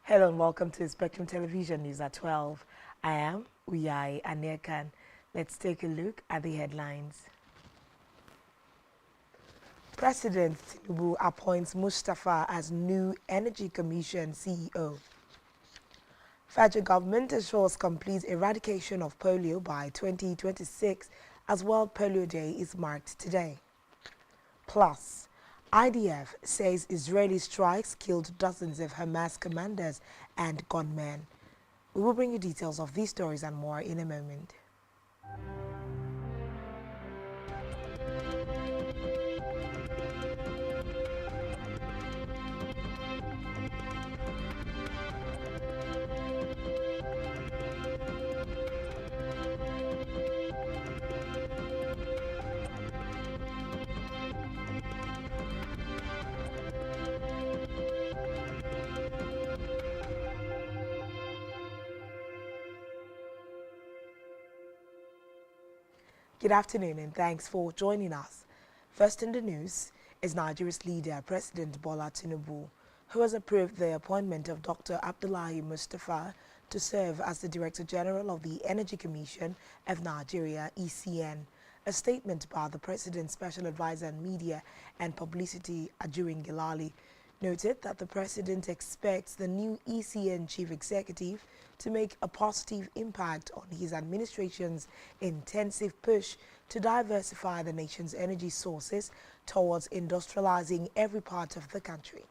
Hello and welcome to Spectrum Television News at 12. I am Uyai Anekan. Let's take a look at the headlines. President Tinubu appoints Mustafa as new Energy Commission CEO. Federal government assures complete eradication of polio by 2026 as World Polio Day is marked today. Plus, IDF says Israeli strikes killed dozens of Hamas commanders and gunmen. We will bring you details of these stories and more in a moment. Good afternoon and thanks for joining us. First in the news is Nigeria's leader, President Bola Tinubu, who has approved the appointment of Dr. Abdullahi Mustafa to serve as the Director General of the Energy Commission of Nigeria, ECN. A statement by the President's Special Advisor on Media and Publicity, Ajurin Gilali, noted that the President expects the new ECN Chief Executive to make a positive impact on his administration's intensive push to diversify the nation's energy sources towards industrializing every part of the country.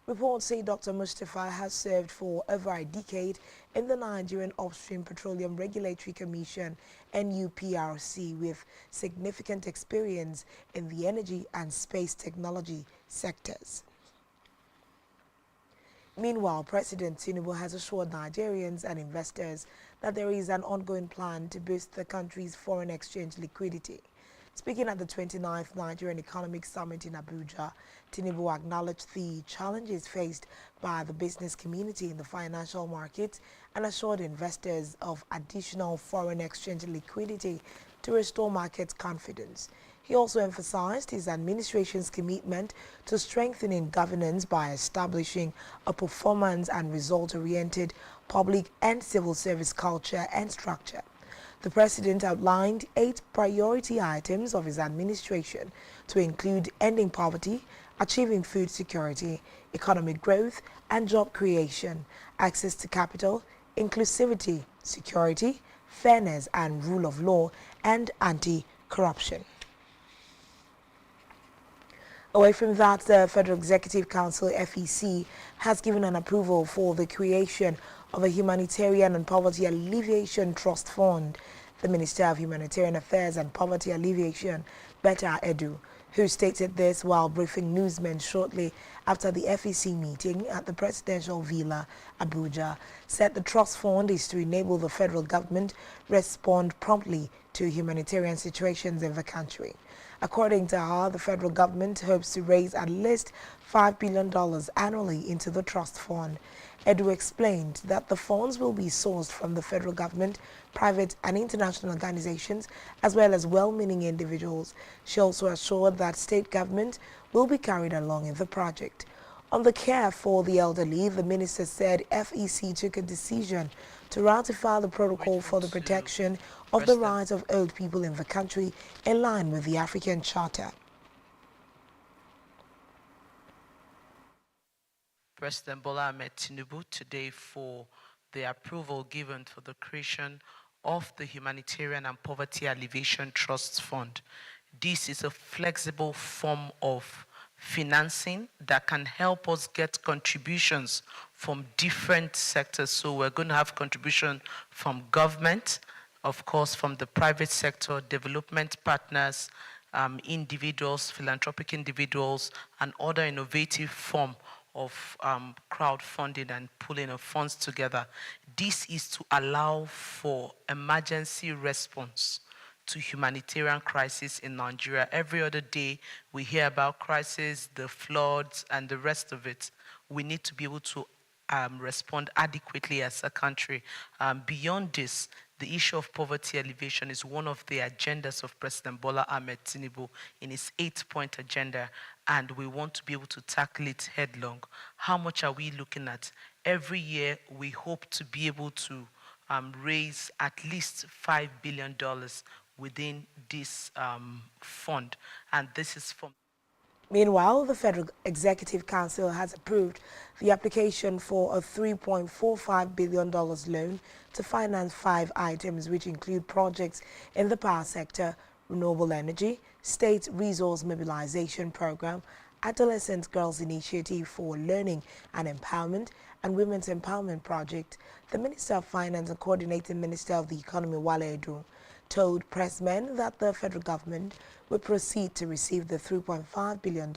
Reports say Dr. Mustafa has served for over a decade in the Nigerian Upstream Petroleum Regulatory Commission (NUPRC) with significant experience in the energy and space technology sectors. Meanwhile, President Tinubu has assured Nigerians and investors that there is an ongoing plan to boost the country's foreign exchange liquidity. Speaking at the 29th Nigerian Economic Summit in Abuja, Tinubu acknowledged the challenges faced by the business community in the financial markets and assured investors of additional foreign exchange liquidity to restore market confidence. He also emphasized his administration's commitment to strengthening governance by establishing a performance and result-oriented public and civil service culture and structure. The President outlined 8 priority items of his administration to include ending poverty, achieving food security, economic growth and job creation, access to capital, inclusivity, security, fairness and rule of law, and anti-corruption. Away from that, the Federal Executive Council, FEC, has given an approval for the creation of a Humanitarian and Poverty Alleviation Trust Fund. The Minister of Humanitarian Affairs and Poverty Alleviation, Betta Edu, who stated this while briefing newsmen shortly after the FEC meeting at the Presidential Villa, Abuja, said the trust fund is to enable the federal government respond promptly to humanitarian situations in the country. According to her, the federal government hopes to raise at least $5 billion annually into the trust fund. Edu explained that the funds will be sourced from the federal government, private and international organizations, as well as well-meaning individuals. She also assured that state government will be carried along in the project. On the care for the elderly, the minister said FEC took a decision to ratify the protocol for the protection of the rights of old people in the country in line with the African Charter. President Bola Ahmed Tinubu today for the approval given for the creation of the Humanitarian and Poverty Alleviation Trust Fund. This is a flexible form of financing that can help us get contributions from different sectors. So we're going to have contribution from government, of course, from the private sector, development partners, individuals, philanthropic individuals, and other innovative form of crowdfunding and pulling of funds together. This is to allow for emergency response to humanitarian crisis in Nigeria. Every other day we hear about crisis, the floods, and the rest of it. We need to be able to respond adequately as a country. Beyond this, the issue of poverty alleviation is one of the agendas of President Bola Ahmed Tinubu in his 8-point agenda, and we want to be able to tackle it headlong. How much are we looking at? Every year, we hope to be able to raise at least $5 billion within this fund. And this is from. Meanwhile, the Federal Executive Council has approved the application for a $3.45 billion loan to finance 5 items which include projects in the power sector, renewable energy, state resource mobilization program, adolescent girls initiative for learning and empowerment, and women's empowerment project. The Minister of Finance and Coordinating Minister of the Economy, Wale Edu, told pressmen that the federal government will proceed to receive the $3.5 billion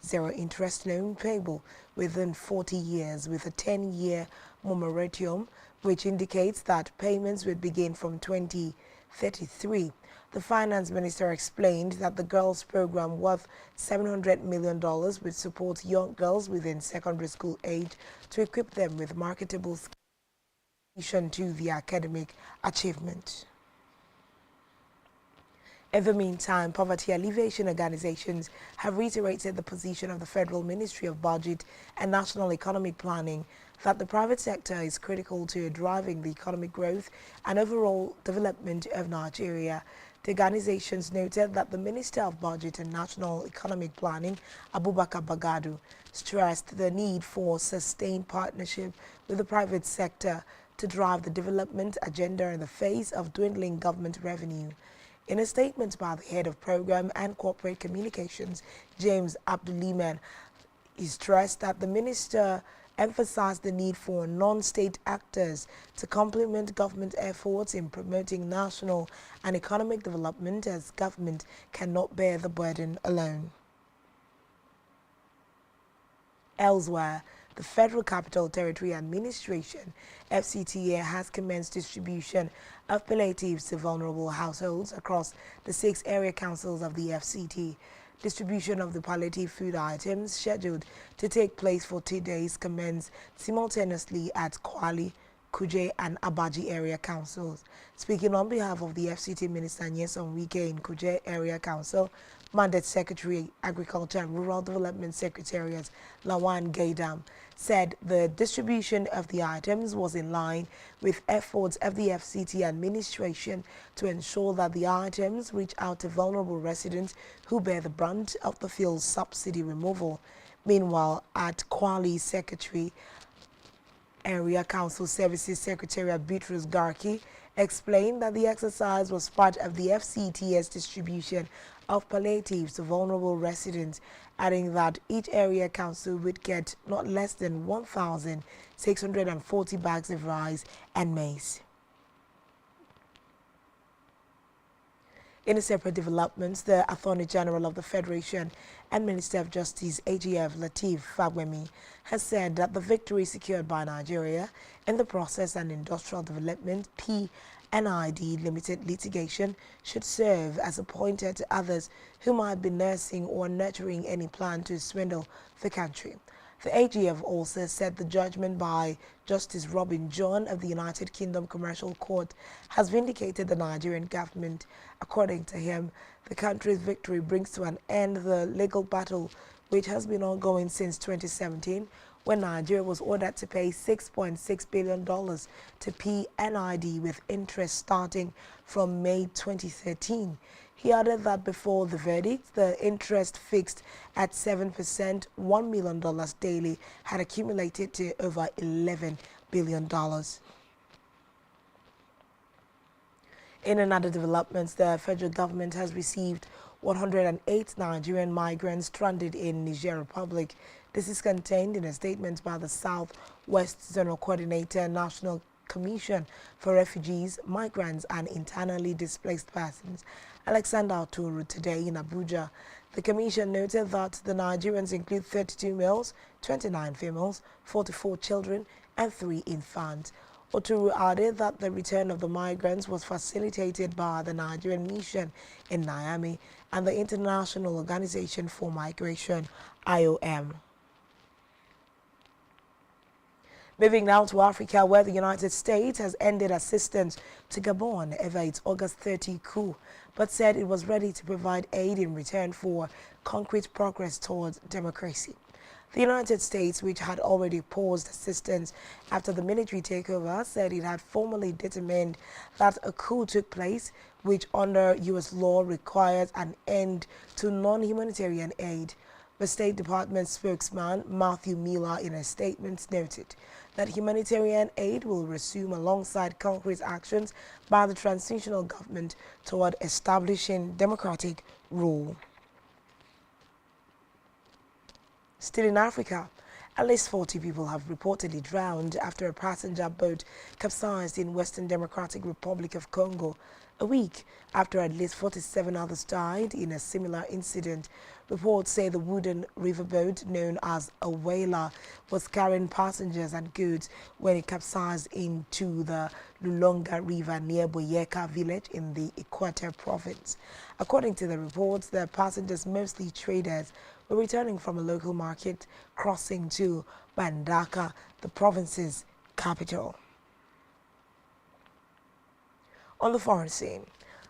zero-interest loan payable within 40 years with a 10-year moratorium, which indicates that payments would begin from 2033. The finance minister explained that the girls program worth $700 million would support young girls within secondary school age to equip them with marketable skills to the academic achievement. In the meantime, poverty alleviation organizations have reiterated the position of the Federal Ministry of Budget and National Economic Planning that the private sector is critical to driving the economic growth and overall development of Nigeria. The organizations noted that the Minister of Budget and National Economic Planning, Abubakar Bagadu, stressed the need for sustained partnership with the private sector to drive the development agenda in the face of dwindling government revenue. In a statement by the head of program and corporate communications, James Abduliman, he stressed that the minister emphasized the need for non-state actors to complement government efforts in promoting national and economic development, as government cannot bear the burden alone. Elsewhere, the Federal Capital Territory Administration, FCTA, has commenced distribution of palliatives to vulnerable households across the 6 area councils of the FCT. Distribution of the palliative food items scheduled to take place for 2 days commenced simultaneously at Kwali, Kuje and Abaji area councils. Speaking on behalf of the FCT Minister Nyesom Wike in Kuje area council, Mandate Secretary Agriculture and Rural Development Secretariat Lawan Gaidam said the distribution of the items was in line with efforts of the FCT administration to ensure that the items reach out to vulnerable residents who bear the brunt of the fuel subsidy removal. Meanwhile, at Kwali, Secretary Area Council Services Secretary Beatrice Garki explained that the exercise was part of the FCT's distribution of palliatives to vulnerable residents, adding that each area council would get not less than 1,640 bags of rice and maize. In a separate development, the Attorney General of the Federation and Minister of Justice AGF Lateef Fagbemi has said that the victory secured by Nigeria in the Process and Industrial Development PNID Limited litigation should serve as a pointer to others who might be nursing or nurturing any plan to swindle the country. The AGF also said the judgment by Justice Robin John of the United Kingdom Commercial Court has vindicated the Nigerian government. According to him, the country's victory brings to an end the legal battle which has been ongoing since 2017, when Nigeria was ordered to pay $6.6 billion to PNID with interest starting from May 2013. He added that before the verdict, the interest fixed at 7%, $1 million daily, had accumulated to over $11 billion. In another development, the federal government has received 108 Nigerian migrants stranded in Niger Republic. This is contained in a statement by the Southwest Zonal Coordinator, National Commission for Refugees, Migrants and Internally Displaced Persons, Alexander Oturu, today in Abuja. The Commission noted that the Nigerians include 32 males, 29 females, 44 children and 3 infants. Oturu added that the return of the migrants was facilitated by the Nigerian mission in Niamey and the International Organization for Migration, IOM. Moving now to Africa, where the United States has ended assistance to Gabon over its August 30 coup, but said it was ready to provide aid in return for concrete progress towards democracy. The United States, which had already paused assistance after the military takeover, said it had formally determined that a coup took place, which under U.S. law requires an end to non-humanitarian aid. The State Department spokesman, Matthew Miller, in a statement noted that humanitarian aid will resume alongside concrete actions by the transitional government toward establishing democratic rule. Still in Africa, at least 40 people have reportedly drowned after a passenger boat capsized in Western Democratic Republic of Congo, a week after at least 47 others died in a similar incident. Reports say the wooden riverboat, known as a whaler, was carrying passengers and goods when it capsized into the Lulonga River near Boyeka village in the Equator province. According to the reports, the passengers, mostly traders, were returning from a local market crossing to Bandaka, the province's capital. On the foreign scene,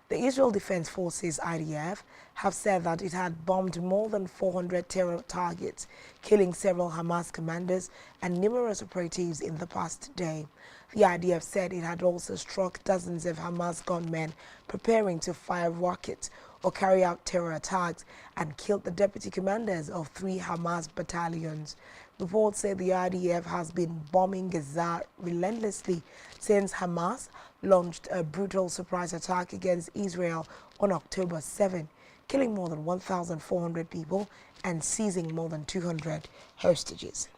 the Israel Defense Forces IDF have said that it had bombed more than 400 terror targets, killing several Hamas commanders and numerous operatives in the past day. The IDF said it had also struck dozens of Hamas gunmen preparing to fire rockets or carry out terror attacks and killed the deputy commanders of 3 Hamas battalions. Reports say the IDF has been bombing Gaza relentlessly since Hamas launched a brutal surprise attack against Israel on October 7, killing more than 1,400 people and seizing more than 200 hostages.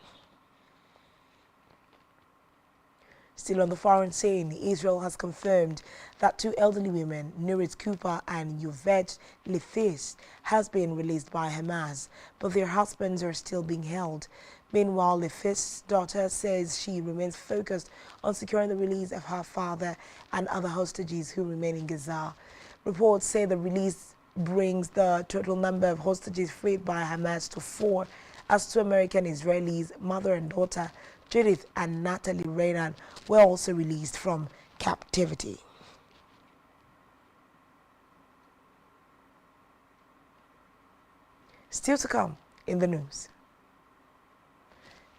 Still on the foreign scene, Israel has confirmed that 2 elderly women, Nurit Cooper and Yvette Lefis, has been released by Hamas, but their husbands are still being held. Meanwhile, Lefis' daughter says she remains focused on securing the release of her father and other hostages who remain in Gaza. Reports say the release brings the total number of hostages freed by Hamas to 4, as 2 American Israelis, mother and daughter, Judith and Natalie Reynan, were also released from captivity. Still to come in the news.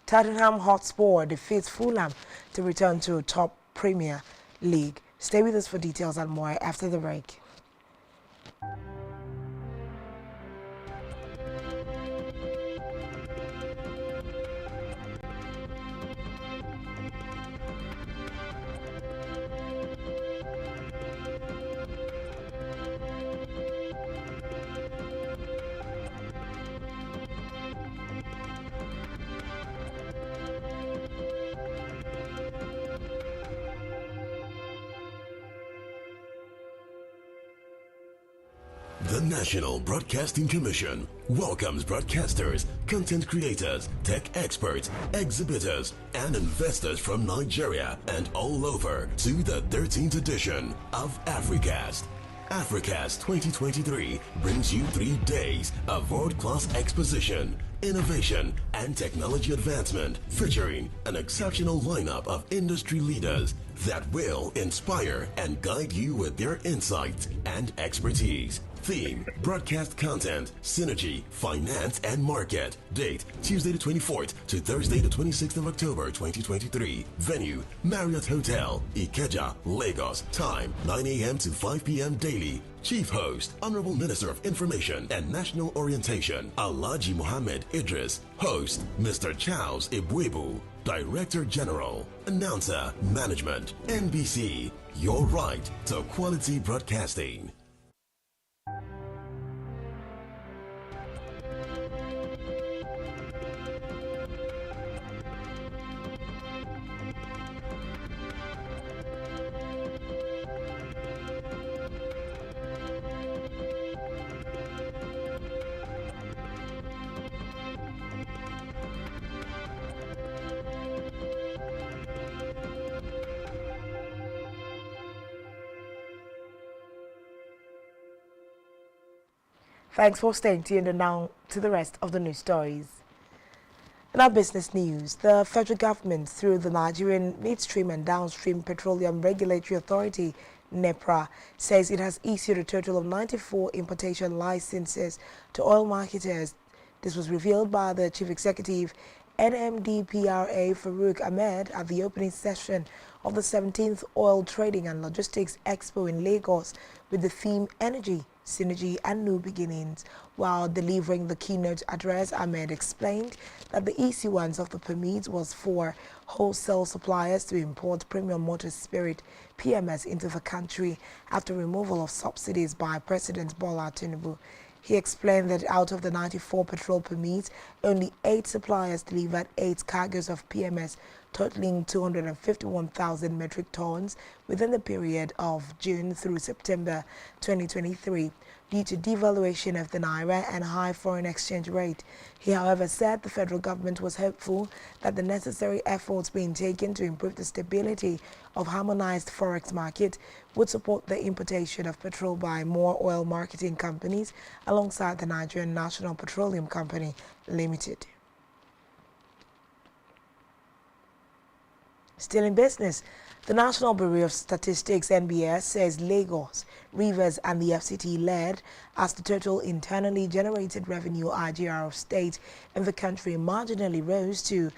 Tottenham Hotspur defeats Fulham to return to top Premier League. Stay with us for details and more after the break. The National Broadcasting Commission welcomes broadcasters, content creators, tech experts, exhibitors, and investors from Nigeria and all over to the 13th edition of Africast. Africast 2023 brings you 3 days of world-class exposition, innovation, and technology advancement, featuring an exceptional lineup of industry leaders that will inspire and guide you with their insights and expertise. Theme: broadcast content, synergy, finance, and market. Date: Tuesday the 24th to Thursday the 26th of October 2023. Venue: Marriott Hotel, Ikeja, Lagos. Time: 9 a.m. to 5 p.m. daily. Chief host: Honorable Minister of Information and National Orientation, Alhaji Mohammed Idris. Host: Mr. Charles Ibwebu. Director General. Announcer: Management. NBC. Your right to quality broadcasting. Thanks for staying tuned, and now to the rest of the news stories. In our business news, the federal government, through the Nigerian Midstream and Downstream Petroleum Regulatory Authority, NEPRA, says it has issued a total of 94 importation licenses to oil marketers This was revealed by the Chief Executive NMDPRA Farouk Ahmed at the opening session of the 17th Oil Trading and Logistics Expo in Lagos with the theme Energy, Synergy and New Beginnings. While delivering the keynote address, Ahmed explained that the issuance of the permit was for wholesale suppliers to import premium motor spirit PMS into the country after removal of subsidies by President Bola Tinubu. He explained that out of the 94 petrol permits, only 8 suppliers delivered 8 cargoes of PMS, totaling 251,000 metric tons within the period of June through September 2023 due to devaluation of the naira and high foreign exchange rate. He, however, said the federal government was hopeful that the necessary efforts being taken to improve the stability of harmonized forex market would support the importation of petrol by more oil marketing companies alongside the Nigerian National Petroleum Company Limited. Still in business, the National Bureau of Statistics (NBS) says Lagos, Rivers and the FCT led as the total internally generated revenue IGR of state in the country marginally rose to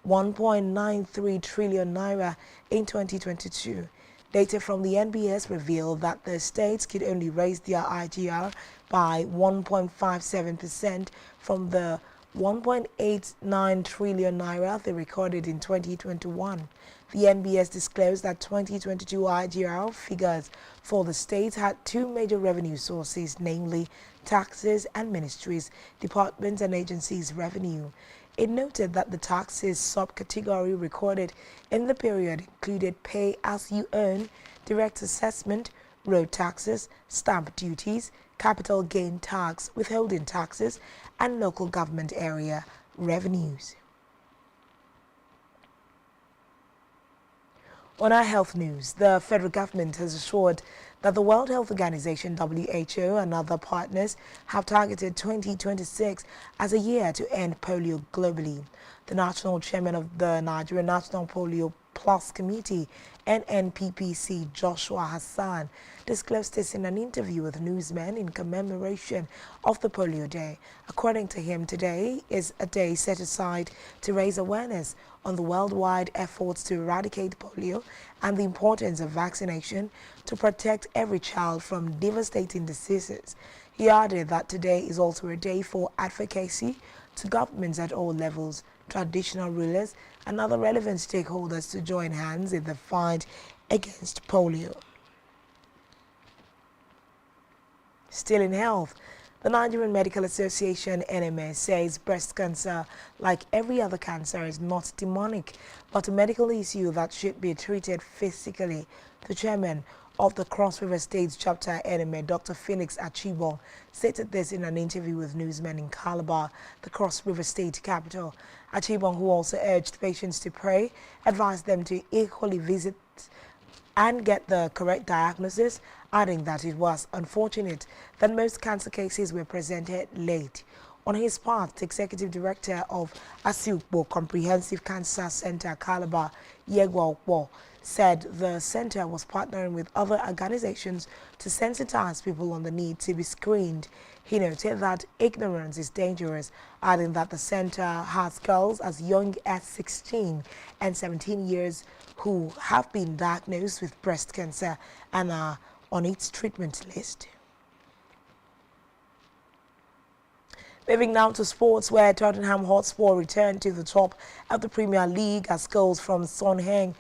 1.93 trillion naira in 2022. Data from the NBS revealed that the states could only raise their IGR by 1.57% from the 1.89 trillion naira they recorded in 2021. The NBS disclosed that 2022 IGR figures for the state had 2 major revenue sources, namely taxes and ministries, departments and agencies revenue. It noted that the taxes subcategory recorded in the period included pay as you earn, direct assessment, road taxes, stamp duties, capital gain tax, withholding taxes, and local government area revenues. On our health news, the federal government has assured that the World Health Organization (WHO) and other partners have targeted 2026 as a year to end polio globally. The national chairman of the Nigerian National Polio Plus Committee, NNPPC, Joshua Hassan, disclosed this in an interview with newsmen in commemoration of the Polio Day. According to him, today is a day set aside to raise awareness on the worldwide efforts to eradicate polio and the importance of vaccination to protect every child from devastating diseases. He added that today is also a day for advocacy to governments at all levels, traditional rulers, and other relevant stakeholders to join hands in the fight against polio. Still in health, the Nigerian Medical Association (NMA) says breast cancer, like every other cancer, is not demonic, but a medical issue that should be treated physically. The chairman of the Cross River State chapter NMA, Dr. Felix Achibong, stated this in an interview with newsmen in Calabar, the Cross River State capital. Achibong, who also urged patients to pray, advised them to equally visit and get the correct diagnosis, adding that it was unfortunate that most cancer cases were presented late. On his part, the executive director of Asiukbo Comprehensive Cancer Center, Calabar, Yegwa Okpo, said the center was partnering with other organizations to sensitize people on the need to be screened. He noted that ignorance is dangerous, adding that the center has girls as young as 16 and 17 years who have been diagnosed with breast cancer and are on its treatment list. Moving now to sports, where Tottenham Hotspur returned to the top of the Premier League as goals from Son Heung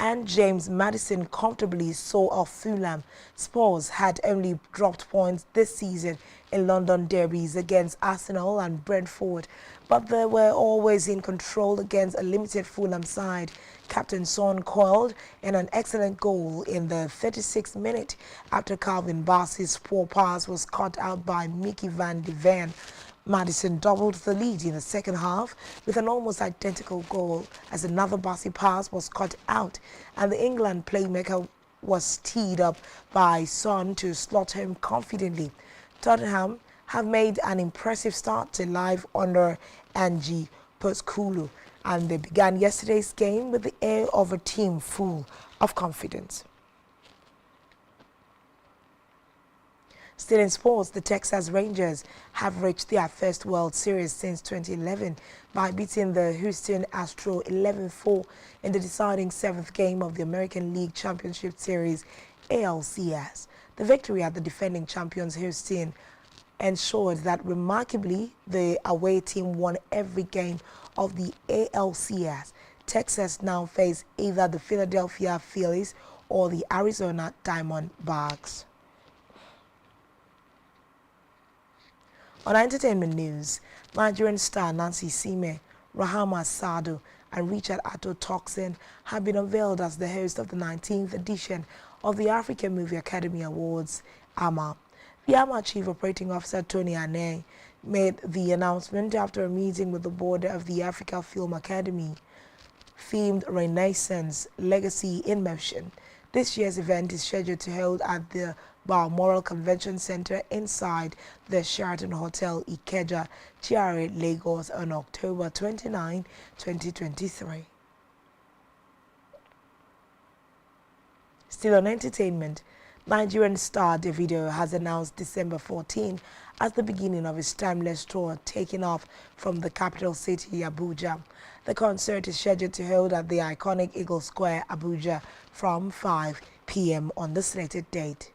and James Maddison comfortably saw off Fulham. Spurs had only dropped points this season in London derbies against Arsenal and Brentford, but they were always in control against a limited Fulham side. Captain Son coiled in an excellent goal in the 36th minute after Calvin Bassey's poor pass was cut out by Mickey van de Ven. Maddison doubled the lead in the second half with an almost identical goal as another Bassey pass was cut out and the England playmaker was teed up by Son to slot home confidently. Tottenham have made an impressive start to life under Ange Postecoglou, and they began yesterday's game with the air of a team full of confidence. Still in sports, the Texas Rangers have reached their first World Series since 2011 by beating the Houston Astros 11-4 in the deciding seventh game of the American League Championship Series ALCS. The victory at the defending champions Houston ensured that remarkably the away team won every game of the ALCS. Texas now face either the Philadelphia Phillies or the Arizona Diamondbacks. On entertainment news, Nigerian star Nancy Sime, Rahama Sado, and Richard Atto Toxin have been unveiled as the host of the 19th edition of the African Movie Academy Awards, AMA. The AMA Chief Operating Officer Tony Ane made the announcement after a meeting with the board of the Africa Film Academy, themed Renaissance Legacy in Motion. This year's event is scheduled to hold at the Balmoral Convention Center inside the Sheraton Hotel Ikeja, GRA, Lagos on October 29, 2023. Still on entertainment, Nigerian star Davido has announced December 14 as the beginning of his timeless tour taking off from the capital city, Abuja. The concert is scheduled to hold at the iconic Eagle Square, Abuja from 5 p.m. on the slated date.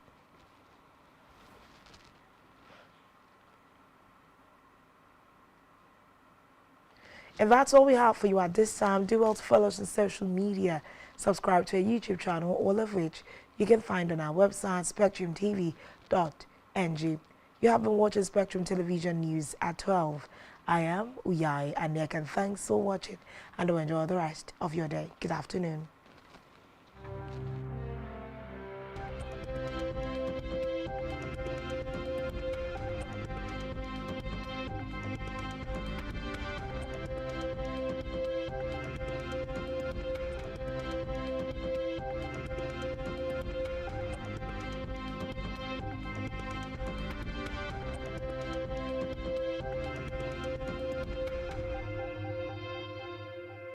And that's all we have for you at this time. Do well to follow us on social media. Subscribe to our YouTube channel, all of which you can find on our website, spectrumtv.ng. You have been watching Spectrum Television News at 12. I am Uyai Anyek, and thanks for watching, and enjoy the rest of your day. Good afternoon.